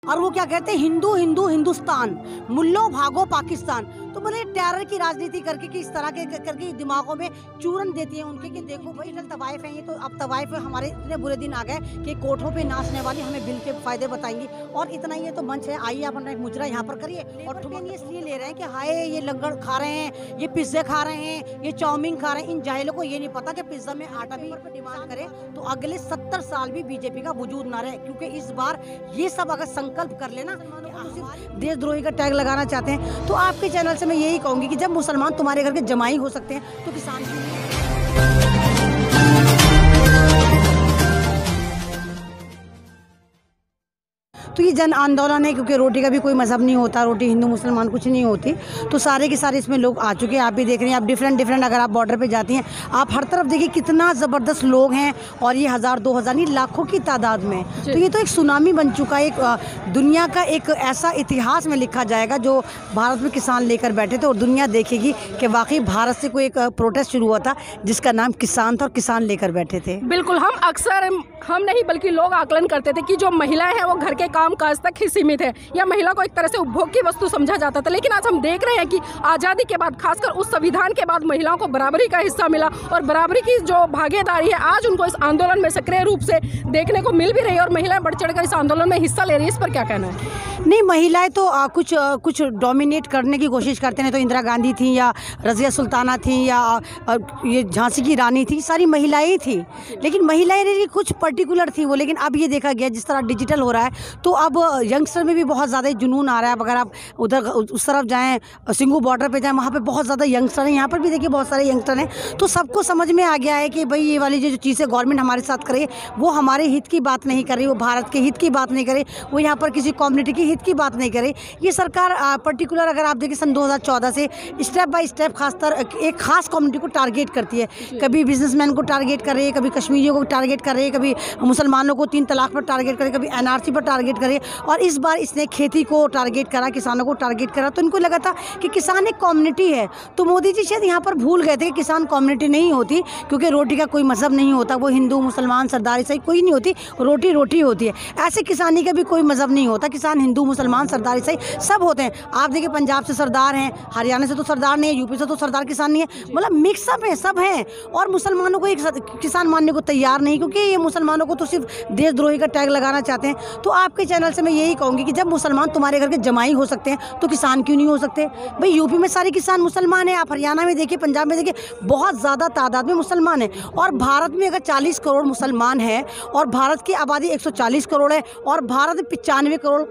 और वो क्या कहते हैं, हिंदू हिंदू हिंदुस्तान, मुल्लो भागो पाकिस्तान। तो बोले टेरर की राजनीति करके कि इस तरह के करके दिमागों में चूरन देती है उनके कि देखो भाई तवाइफ है ये, तो अब तवाइफ हमारे इतने बुरे दिन आ गए कि कोठों पे नाचने वाली हमें बिल के फायदे बताएंगी। और इतना ही है तो मंच है, आइए अपना एक मुजरा यहाँ पर करिए। और ठुमन इसलिए ले रहे हैं कि हाय ये लंगर खा रहे हैं, ये पिज्जे खा रहे हैं, ये चाउमीन खा रहे हैं। इन जाहिलों को ये नहीं पता कि पिज्जा में आटा भी डिमांड करे तो अगले 70 साल भी बीजेपी का वजूद ना रहे। क्योंकि इस बार ये सब अगर संकल्प कर लेना देशद्रोही का टैग लगाना चाहते हैं, तो आपके चैनल से मैं यही कहूंगी कि जब मुसलमान तुम्हारे घर के जमाई हो सकते हैं तो किसान क्यों नहीं? तो ये जन आंदोलन है, क्योंकि रोटी का भी कोई मजहब नहीं होता, रोटी हिंदू मुसलमान कुछ नहीं होती। तो सारे के सारे इसमें लोग आ चुके हैं। आप भी देख रहे हैं, आप डिफरेंट अगर आप बॉर्डर पे जाती हैं, आप हर तरफ देखिए कितना ज़बरदस्त लोग हैं। और ये 1000-2000 नहीं, लाखों की तादाद में। तो ये तो एक सुनामी बन चुका है, एक दुनिया का एक ऐसा इतिहास में लिखा जाएगा जो भारत में किसान लेकर बैठे थे। और दुनिया देखेगी कि वाकई भारत से कोई एक प्रोटेस्ट शुरू हुआ था जिसका नाम किसान था और किसान लेकर बैठे थे। बिल्कुल, हम नहीं बल्कि लोग आकलन करते थे कि जो महिलाएं हैं वो घर के काम काज तक ही सीमित है, या महिला को एक तरह से उपभोग की वस्तु समझा जाता था। लेकिन आज हम देख रहे हैं कि आज़ादी के बाद, खासकर उस संविधान के बाद, महिलाओं को बराबरी का हिस्सा मिला और बराबरी की जो भागीदारी है आज उनको इस आंदोलन में सक्रिय रूप से देखने को मिल भी रही है और महिलाएं बढ़ चढ़कर इस आंदोलन में हिस्सा ले रही है। इस पर क्या कहना है? नहीं, महिलाएं तो कुछ डोमिनेट करने की कोशिश करते हैं। तो इंदिरा गांधी थी या रज़िया सुल्ताना थी या ये झांसी की रानी थी, सारी महिलाएं थी। लेकिन महिलाएं कुछ पर्टिकुलर थी वो। लेकिन अब ये देखा गया जिस तरह डिजिटल हो रहा है तो अब यंगस्टर में भी बहुत ज़्यादा जुनून आ रहा है। अब अगर आप उधर उस तरफ जाएँ, सिंगू बॉर्डर पे जाएँ, वहाँ पे बहुत ज़्यादा यंगस्टर हैं। यहाँ पर भी देखिए बहुत सारे यंगस्टर हैं। तो सबको समझ में आ गया है कि भाई ये वाली जो चीज़ें गवर्नमेंट हमारे साथ करे वो हमारे हित की बात नहीं कर रही, वो भारत के हित की बात नहीं करे, वो यहाँ पर किसी कम्युनिटी की हित की बात नहीं करे। ये सरकार पर्टिकुलर अगर आप देखिए सन 2014 से स्टेप बाय स्टेप खासतर एक खास कम्युनिटी को टारगेट करती है। कभी बिजनेसमैन को टारगेट कर रही है, कभी कश्मीरियों को टारगेट कर रही है, कभी मुसलमानों को 3 तलाक पर टारगेट करे, कभी एनआरसी पर टारगेट करे। और इस बार इसने खेती को टारगेट करा, किसानों को टारगेट करा। तो इनको लगा था कि किसान एक कम्युनिटी है। तो मोदी जी शायद यहाँ पर भूल गए थे कि किसान कम्युनिटी नहीं होती, क्योंकि रोटी का कोई मजहब नहीं होता। वो हिंदू मुसलमान सरदार ईसाई कोई नहीं होती, रोटी रोटी होती है। ऐसे किसानी का भी कोई मजहब नहीं होता, किसान हिंदू मुसलमान सरदार ईसाई सब होते हैं। आप देखिए पंजाब से सरदार हैं, हरियाणा से तो सरदार नहीं है, यूपी से तो सरदार किसान नहीं है, मतलब मिक्सअप है, सब हैं। और मुसलमानों को एक किसान मानने को तैयार नहीं, क्योंकि ये मुसलमानों को तो सिर्फ देशद्रोही का टैग लगाना चाहते हैं। तो आपके चैनल से मैं यही कहूँगी कि जब मुसलमान तुम्हारे घर के जमाई हो सकते हैं तो किसान क्यों नहीं हो सकते? भाई यूपी में सारे किसान मुसलमान हैं, आप हरियाणा में देखिए, पंजाब में देखिए, बहुत ज़्यादा तादाद में मुसलमान हैं। और भारत में अगर 40 करोड़ मुसलमान हैं और भारत की आबादी 140 करोड़ है और भारत में 95 करोड़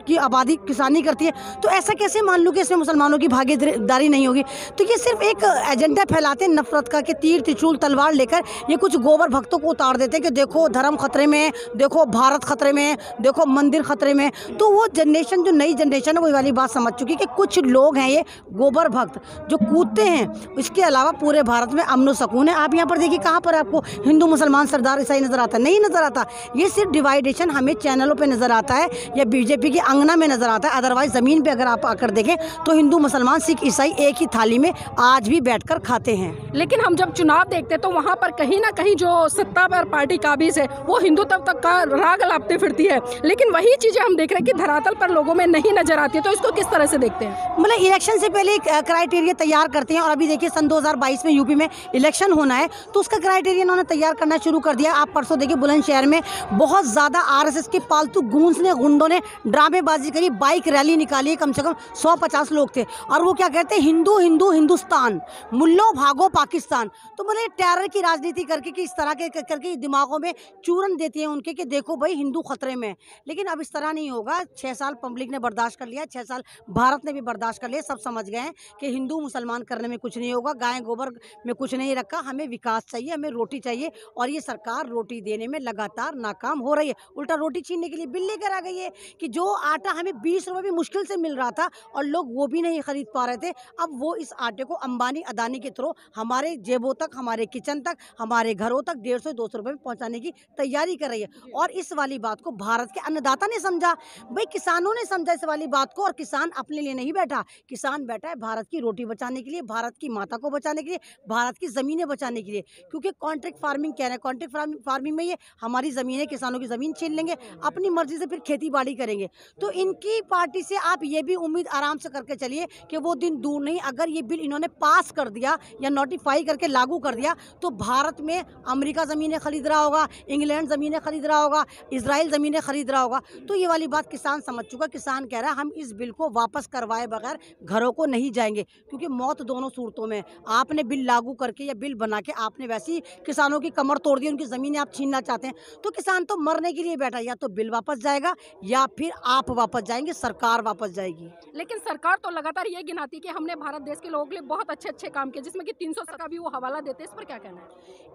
की आबादी किसानी करती है, तो ऐसा कैसे मान लूँ कि इसमें मुसलमानों की भागीदारी नहीं होगी? तो ये सिर्फ एक एजेंडा फैलाते हैं नफरत का कि तीर त्रिशूल तलवार लेकर ये कुछ गोबर भक्तों को उतार देते हैं कि देखो धर्म खतरे में है, देखो भारत खतरे में है, देखो मंदिर खतरे में है। तो वो जनरेशन, जो नई जनरेशन है, वो वाली बात समझ चुकी कि कुछ लोग हैं ये गोबर भक्त जो कूदते हैं। इसके अलावा पूरे भारत में अमन सुकून है। आप यहाँ पर देखिए कहाँ पर आपको हिंदू मुसलमान सरदार ईसाई नज़र आता? नहीं नज़र आता। ये सिर्फ डिवाइडेशन हमें चैनलों पर नज़र आता है या बीजेपी की अंगना में नजर आता है। अदरवाइज जमीन पे अगर आप आकर देखें तो हिंदू मुसलमान सिख ईसाई एक ही थाली में आज भी बैठकर खाते हैं। लेकिन हम जब चुनाव देखते हैं तो वहाँ पर कहीं ना कहीं जो सत्ता पर पार्टी काबिज है वो हिंदुत्व तक का राग लापते फिरती है। लेकिन वही चीजें हम देख रहे हैं कि धरातल पर लोगों में नहीं नजर आती है। तो इसको किस तरह से देखते हैं? मतलब इलेक्शन से पहले क्राइटेरिया तैयार करते हैं। और अभी देखिए सन 2022 में यूपी में इलेक्शन होना है तो उसका क्राइटेरिया इन्होंने तैयार करना शुरू कर दिया। आप परसों देखिए बुलंदशहर में बहुत ज्यादा आरएसएस के पालतू गूंज ने, गुंडों ने ड्रामेबाजी करी, बाइक रैली निकाली, कम से कम 150 लोग थे। और वो क्या कहते हैं, हिंदू हिंदू हिंदुस्तान, मुल्लो भागो पाकिस्तान। तो बोले टेरर की राजनीति करके कि इस तरह के करके दिमागों में चूरन देती है उनके कि देखो भाई हिंदू खतरे में। लेकिन अब इस तरह नहीं होगा। 6 साल पब्लिक ने बर्दाश्त कर लिया, 6 साल भारत ने भी बर्दाश्त कर लिया। सब समझ गए हैं कि हिंदू मुसलमान करने में कुछ नहीं होगा, गाय गोबर में कुछ नहीं रखा, हमें विकास चाहिए, हमें रोटी चाहिए। और ये सरकार रोटी देने में लगातार नाकाम हो रही है। उल्टा रोटी छीनने के लिए बिल लेकर आ गई है कि जो आटा हमें 20 रुपये भी मुश्किल से मिल रहा था और लोग वो भी नहीं खरीद पा रहे थे, अब वो इस आटे को अंबानी अदानी के थ्रू हमारे जेबों तक, हमारे किचन तक, हमारे घरों तक 150-200 रुपये में पहुंचाने की तैयारी कर रही है। और इस वाली बात को भारत के अन्नदाता ने समझा, भाई किसानों ने समझा इस वाली बात को। और किसान अपने लिए नहीं बैठा, किसान बैठा है भारत की रोटी बचाने के लिए, भारत की माता को बचाने के लिए, भारत की ज़मीनें बचाने के लिए। क्योंकि कॉन्ट्रैक्ट फार्मिंग कह रहे हैं, कॉन्ट्रैक्ट फार्मिंग में ये हमारी ज़मीनें, किसानों की ज़मीन छीन लेंगे, अपनी मर्जी से फिर खेती बाड़ी करेंगे। तो इनकी पार्टी से आप ये भी उम्मीद आराम से करके चलिए कि वो दिन दूर नहीं, अगर ये बिल इन्होंने पास कर दिया या नोटिफाई करके लागू कर दिया तो भारत में अमेरिका ज़मीनें खरीद रहा होगा, इंग्लैंड ज़मीनें खरीद रहा होगा, इजराइल ज़मीनें खरीद रहा होगा। तो ये वाली बात किसान समझ चुका। किसान कह रहा है हम इस बिल को वापस करवाए बगैर घरों को नहीं जाएंगे, क्योंकि मौत दोनों सूरतों में। आपने बिल लागू करके या बिल बना के आपने वैसे ही किसानों की कमर तोड़ दी, उनकी ज़मीनें आप छीनना चाहते हैं। तो किसान तो मरने के लिए बैठा, या तो बिल वापस जाएगा या फिर आप वापस जाएंगे, सरकार वापस जाएगी। लेकिन सरकार तो लगातार ये गिनाती है कि हमने भारत देश के लोगों के लिए बहुत अच्छे अच्छे काम किए, जिसमें कि 300 का भी वो हवाला देते हैं। इस पर क्या कहना है?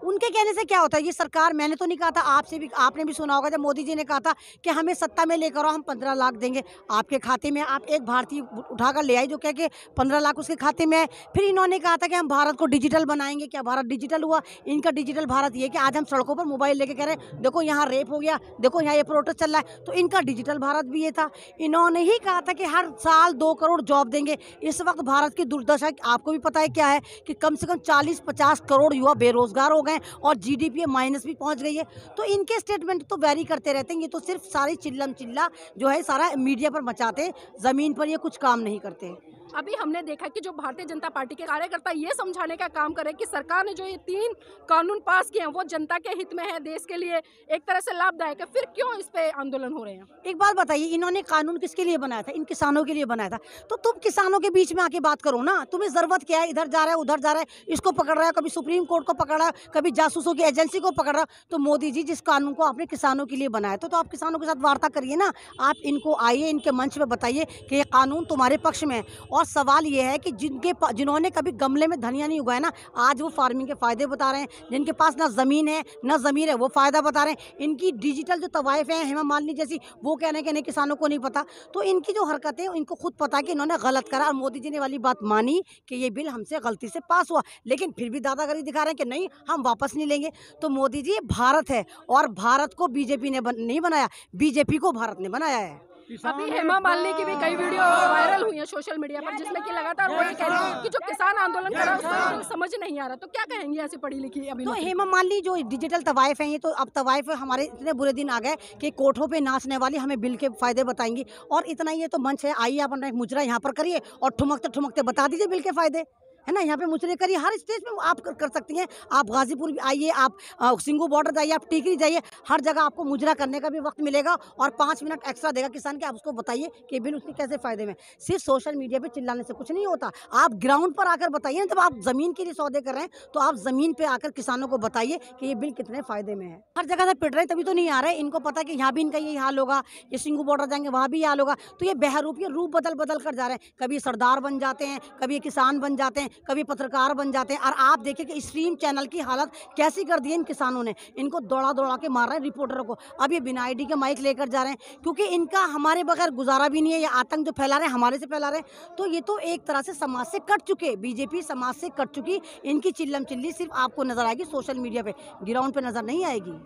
उनके कहने से क्या होता है? ये सरकार, मैंने तो नहीं कहा था, आपसे भी, आपने भी सुना होगा जब मोदी जी ने कहा था कि हमें सत्ता में लेकर आओ, हम 15 लाख देंगे आपके खाते में। आप एक भारतीय उठाकर ले आई जो कह के 15 लाख उसके खाते में है। फिर इन्होंने कहा था कि हम भारत को डिजिटल बनाएंगे। क्या भारत डिजिटल हुआ? इनका डिजिटल भारत ये कि आज हम सड़कों पर मोबाइल लेके कह रहे हैं देखो यहाँ रेप हो गया, देखो यहाँ ये प्रोटेस्ट चल रहा है। तो इनका डिजिटल भारत भी ये था। इन्होंने ही कहा था कि हर साल 2 करोड़ जॉब देंगे। इस वक्त भारत की दुर्दशा आपको भी पता है क्या है कि कम से कम 40-50 करोड़ युवा बेरोजगार हो गए और जीडीपी माइनस भी पहुंच गई है। तो इनके स्टेटमेंट तो वैरी करते रहते हैं। ये तो सिर्फ सारी चिल्लम चिल्ला जो है सारा मीडिया पर मचाते, ज़मीन पर ये कुछ काम नहीं करते। अभी हमने देखा कि जो भारतीय जनता पार्टी के कार्यकर्ता ये समझाने का काम करे कि सरकार ने जो ये 3 कानून पास किए हैं वो जनता के हित में है, देश के लिए एक तरह से लाभदायक है, फिर क्यों इस पे आंदोलन हो रहे हैं? एक बात बताइए, इन्होंने कानून किसके लिए बनाया था? इन किसानों के लिए बनाया था। तो तुम किसानों के बीच में आके बात करो ना। तुम्हें ज़रूरत क्या है? इधर जा रहा है, उधर जा रहा है, इसको पकड़ रहा है, कभी सुप्रीम कोर्ट को पकड़ रहा है, कभी जासूसों की एजेंसी को पकड़ रहा है। तो मोदी जी जिस कानून को आपने किसानों के लिए बनाया तो आप किसानों के साथ वार्ता करिए ना। आप इनको आइए, इनके मंच पे बताइए कि ये कानून तुम्हारे पक्ष में है। और सवाल ये है कि जिन्होंने कभी गमले में धनिया नहीं उगाया ना, आज वो फार्मिंग के फायदे बता रहे हैं। जिनके पास ना ज़मीन है ना ज़मीर है, वो फ़ायदा बता रहे हैं। इनकी डिजिटल जो तवाइफ हैं हेमा मालिनी जैसी, वो कहने के नहीं किसानों को नहीं पता। तो इनकी जो हरकतें इनको खुद पता है कि इन्होंने गलत करा, और मोदी जी ने वाली बात मानी कि ये बिल हमसे गलती से पास हुआ, लेकिन फिर भी दादागिरी दिखा रहे हैं कि नहीं हम वापस नहीं लेंगे। तो मोदी जी, भारत है और भारत को बीजेपी ने नहीं बनाया, बीजेपी को भारत ने बनाया है। अभी हेमा मालिनी की भी कई वीडियो वायरल हुई है सोशल मीडिया पर, जिसमें कि लगातार वो ये कह रही है कि जो किसान आंदोलन कर रहा है उसको समझ नहीं आ रहा। तो क्या कहेंगे ऐसी पढ़ी लिखी अभी? तो हेमा मालिनी जो डिजिटल तवाइफ हैं, ये तो अब तवाइफ हमारे इतने बुरे दिन आ गए कि कोठों पे नाचने वाली हमें बिल के फायदे बताएंगी। और इतना ये तो मंच है, आइए आप अपना एक मुजरा यहाँ पर करिए और ठुमकते ठुमकते बता दीजिए बिल के फायदे, है ना। यहाँ पे मुचरे करिए, हर स्टेज पे आप कर सकती हैं। आप गाजीपुर भी आइए, आप सिंगू बॉर्डर जाइए, आप टिकरी जाइए, हर जगह आपको मुजरा करने का भी वक्त मिलेगा और 5 मिनट एक्स्ट्रा देगा किसान के। आप उसको बताइए कि बिल उसके कैसे फ़ायदे में। सिर्फ सोशल मीडिया पे चिल्लाने से कुछ नहीं होता, आप ग्राउंड पर आकर बताइए ना। जब आप ज़मीन के लिए सौदे कर रहे हैं तो आप ज़मीन पर आकर किसानों को बताइए कि ये बिल कितने फ़ायदे में है। हर जगह से पिट रहे तभी तो नहीं आ रहे। इनको पता कि यहाँ भी इनका यही हाल होगा, ये सिंगू बॉर्डर जाएंगे वहाँ भी हाल होगा। तो ये बहरूप, ये रूप बदल बदल कर जा रहे हैं। कभी सरदार बन जाते हैं, कभी किसान बन जाते हैं, कभी पत्रकार बन जाते हैं। और आप देखिए कि स्ट्रीम चैनल की हालत कैसी कर दी है इन किसानों ने। इनको दौड़ा दौड़ा के मार रहे हैं रिपोर्टरों को। अब ये बिना आईडी के माइक लेकर जा रहे हैं, क्योंकि इनका हमारे बगैर गुजारा भी नहीं है। ये आतंक जो फैला रहे हैं हमारे से फैला रहे हैं। तो ये तो एक तरह से समाज से कट चुके, बीजेपी समाज से कट चुकी। इनकी चिल्लम चिल्ली सिर्फ आपको नजर आएगी सोशल मीडिया पे, ग्राउंड पे नजर नहीं आएगी।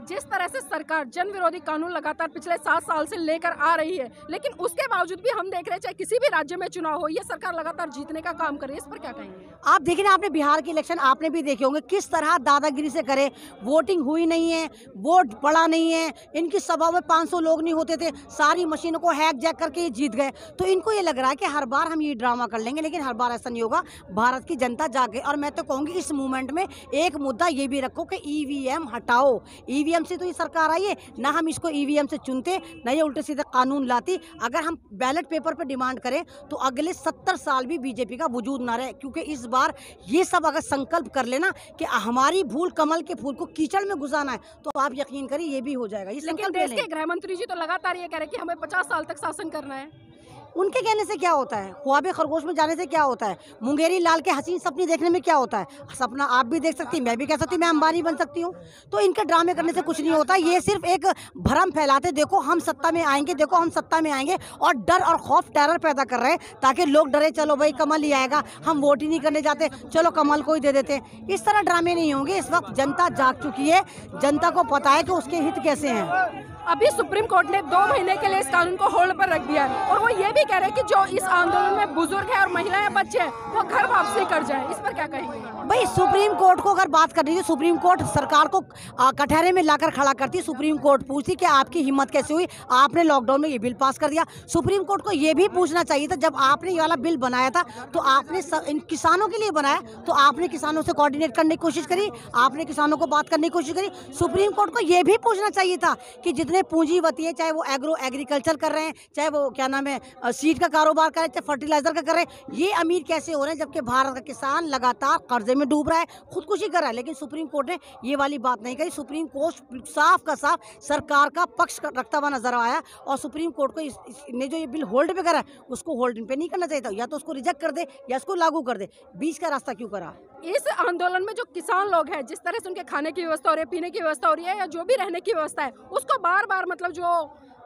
जिस तरह से सरकार जन विरोधी कानून लगातार पिछले 7 साल से लेकर आ रही है, लेकिन उसके बावजूद भी हम देख रहे हैं चाहे किसी भी राज्य में चुनाव हो, ये सरकार लगातार जीतने का काम कर रही है। इस पर क्या कहेंगे? आप देखिए ना, आपने बिहार के इलेक्शन आपने भी देखे होंगे किस तरह दादागिरी से करे। वोटिंग हुई नहीं है, वोट पड़ा नहीं है, इनकी सभा में 500 लोग नहीं होते थे, सारी मशीनों को हैक जैक करके ये जीत गए। तो इनको ये लग रहा है कि हर बार हम ये ड्रामा कर लेंगे, लेकिन हर बार ऐसा नहीं होगा। भारत की जनता जागे। और मैं तो कहूँगी इस मूवमेंट में एक मुद्दा ये भी रखो कि ईवीएम हटाओ। ईवीएम से तो ये सरकार आई है ना, हम इसको ईवीएम से चुनते ना, ये उल्टे सीधे कानून लाती। अगर हम बैलेट पेपर पे डिमांड करें तो अगले 70 साल भी बीजेपी का वजूद ना रहे। क्योंकि इस बार ये सब अगर संकल्प कर लेना कि हमारी भूल कमल के फूल को कीचड़ में घुसाना है, तो आप यकीन करिए ये भी हो जाएगा। लेकिन देश के गृह मंत्री जी तो लगातार ये कह रहे हैं कि हमें 50 साल तक शासन करना है। उनके कहने से क्या होता है? ख्वाबे खरगोश में जाने से क्या होता है? मुंगेरी लाल के हसीन सपने देखने में क्या होता है? सपना आप भी देख सकती, मैं भी कह सकती, मैं अंबानी बन सकती हूँ। तो इनके ड्रामे करने से कुछ नहीं होता। ये सिर्फ एक भ्रम फैलाते, देखो हम सत्ता में आएंगे, देखो हम सत्ता में आएंगे, और डर और खौफ, टेरर पैदा कर रहे हैं ताकि लोग डरे, चलो भाई कमल ही आएगा, हम वोट ही नहीं करने जाते, चलो कमल को ही दे देते। इस तरह ड्रामे नहीं होंगे। इस वक्त जनता जाग चुकी है, जनता को पता है कि उसके हित कैसे हैं। अभी सुप्रीम कोर्ट ने 2 महीने के लिए इस कानून को होल्ड पर रख दिया है और वो ये भी कह रहे हैं कि जो इस आंदोलन में बुजुर्ग है और महिलाएं बच्चे हैं वो घर वापसी कर जाए। इस पर क्या कहेंगे? भाई सुप्रीम कोर्ट को अगर बात करनी है, सुप्रीम कोर्ट सरकार को कटहरे में लाकर खड़ा करती है। सुप्रीम कोर्ट पूछती कि आपकी हिम्मत कैसे हुई, आपने लॉकडाउन में ये बिल पास कर दिया। सुप्रीम कोर्ट को ये भी पूछना चाहिए था, जब आपने ये वाला बिल बनाया था तो आपने इन किसानों के लिए बनाया, तो आपने किसानों से कोऑर्डिनेट करने की कोशिश करी, आपने किसानों को बात करने की कोशिश करी। सुप्रीम कोर्ट को ये भी पूछना चाहिए था कि जितने पूंजीवती है, चाहे वो एग्रीकल्चर कर रहे हैं, चाहे वो क्या नाम है सीड का कारोबार कर रहे हैं, चाहे फर्टिलाइजर का कर रहे हैं, ये अमीर कैसे हो रहे हैं जबकि भारत का किसान लगातार कर्जे में डूब रहा है, खुदकुशी कर रहा है। लेकिन सुप्रीम कोर्ट ने ये वाली बात नहीं कही। सुप्रीम कोर्ट साफ का साफ सरकार का पक्ष रखता हुआ नजर आया और सुप्रीम कोर्ट को ने जो ये बिल होल्ड पे करा है उसको होल्ड पे नहीं करना चाहिए था, या तो उसको रिजेक्ट कर दे या उसको लागू कर दे। बीच का रास्ता क्यों करा? इस आंदोलन में जो किसान लोग हैं, जिस तरह से उनके खाने की व्यवस्था हो रही है, पीने की व्यवस्था हो रही है या जो भी रहने की व्यवस्था है, उसको बार बार मतलब जो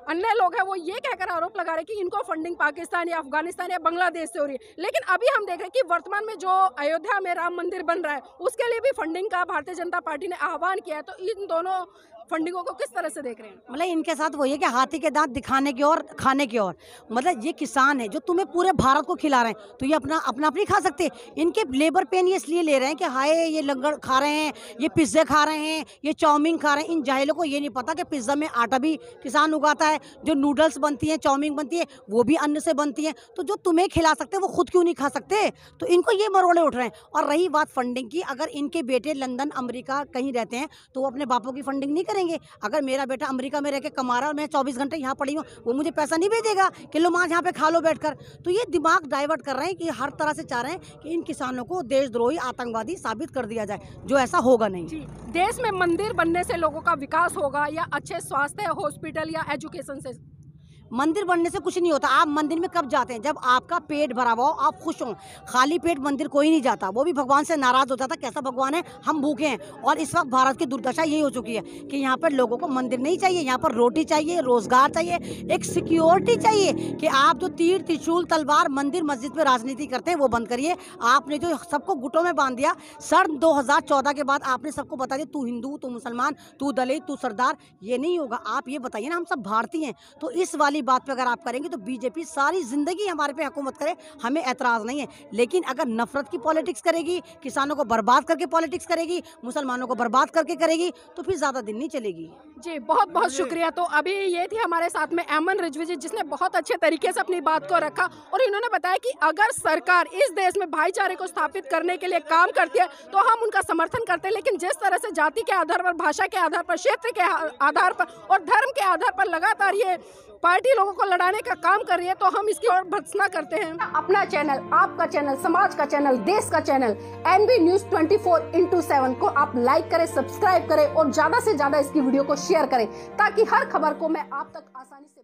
अन्य लोग हैं वो ये कहकर आरोप लगा रहे हैं कि इनको फंडिंग पाकिस्तान या अफगानिस्तान या बांग्लादेश से हो रही है। लेकिन अभी हम देख रहे हैं कि वर्तमान में जो अयोध्या में राम मंदिर बन रहा है उसके लिए भी फंडिंग का भारतीय जनता पार्टी ने आह्वान किया है। तो इन दोनों फंडिंगों को किस तरह से देख रहे हैं? मतलब इनके साथ वही है कि हाथी के दांत दिखाने की और खाने की और, मतलब ये किसान है जो तुम्हें पूरे भारत को खिला रहे हैं, तो ये अपना नहीं खा सकते। इनके लेबर पेन ये इसलिए ले रहे हैं कि हाय ये लंगर खा रहे हैं, ये पिज्जे खा रहे हैं, ये चाउमीन खा रहे हैं। इन जाहिलों को ये नहीं पता कि पिज्जा में आटा भी किसान उगाता है, जो नूडल्स बनती हैं, चाउमीन बनती है, वो भी अन्न से बनती है। तो जो तुम्हें खिला सकते हैं वो खुद क्यों नहीं खा सकते? तो इनको ये मरोड़े उठ रहे हैं। और रही बात फंडिंग की, अगर इनके बेटे लंदन अमेरिका कहीं रहते हैं तो वो अपने बापों की फंडिंग नहीं करेंगे। अगर मेरा बेटा अमेरिका में रह के कमा रहा है और मैं 24 घंटे यहाँ पड़ी हूँ, वो मुझे पैसा नहीं भेजेगा कि लो माँ यहाँ पे खा लो बैठकर। तो ये दिमाग डाइवर्ट कर रहे हैं कि हर तरह से चाह रहे हैं कि इन किसानों को देशद्रोही आतंकवादी साबित कर दिया जाए, जो ऐसा होगा नहीं। जी, देश में मंदिर बनने से लोगों का विकास होगा या अच्छे स्वास्थ्य, हॉस्पिटल या एजुकेशन से? मंदिर बनने से कुछ नहीं होता। आप मंदिर में कब जाते हैं? जब आपका पेट भरा हुआ हो, आप खुश हों। खाली पेट मंदिर कोई नहीं जाता, वो भी भगवान से नाराज हो जाता। कैसा भगवान है, हम भूखे हैं। और इस वक्त भारत की दुर्दशा यही हो चुकी है कि यहाँ पर लोगों को मंदिर नहीं चाहिए, यहाँ पर रोटी चाहिए, रोजगार चाहिए, एक सिक्योरिटी चाहिए कि आप जो तीर त्रिशूल तलवार मंदिर मस्जिद में राजनीति करते हैं वो बंद करिए। आपने जो सबको गुटों में बांध दिया, सन 2014 के बाद आपने सबको बता दिया तू हिंदू, तू मुसलमान, तू दलित, तू सरदार। ये नहीं होगा। आप ये बताइए ना, हम सब भारतीय हैं। तो इस वाली बात पे अगर आप करेंगे तो बीजेपी सारी जिंदगी हमारे पे हुकूमत करे, हमें ऐतराज नहीं है। लेकिन अगर नफरत की पॉलिटिक्स करेगी, किसानों को बर्बाद करके पॉलिटिक्स करेगी, मुसलमानों को बर्बाद करके करेगी, तो फिर ज्यादा दिन नहीं चलेगी। जी, बहुत बहुत शुक्रिया। तो अभी ये थी हमारे साथ में एमन रिजवी जी, जिसने बहुत अच्छे तरीके से अपनी बात को रखा और इन्होंने बताया कि अगर सरकार इस देश में भाईचारे को स्थापित करने के लिए काम करती है तो हम उनका समर्थन करते हैं। लेकिन जिस तरह से जाति के आधार पर, भाषा के आधार पर, क्षेत्र के आधार पर और धर्म के आधार पर लगातार ये पार्टी लोगों को लड़ाने का काम कर रही है, तो हम इसकी ओर भर्त्सना करते हैं। अपना चैनल, आपका चैनल, समाज का चैनल, देश का चैनल NB News 24/7 को आप लाइक करें, सब्सक्राइब करें और ज्यादा से ज्यादा इसकी वीडियो को शेयर करें ताकि हर खबर को मैं आप तक आसानी से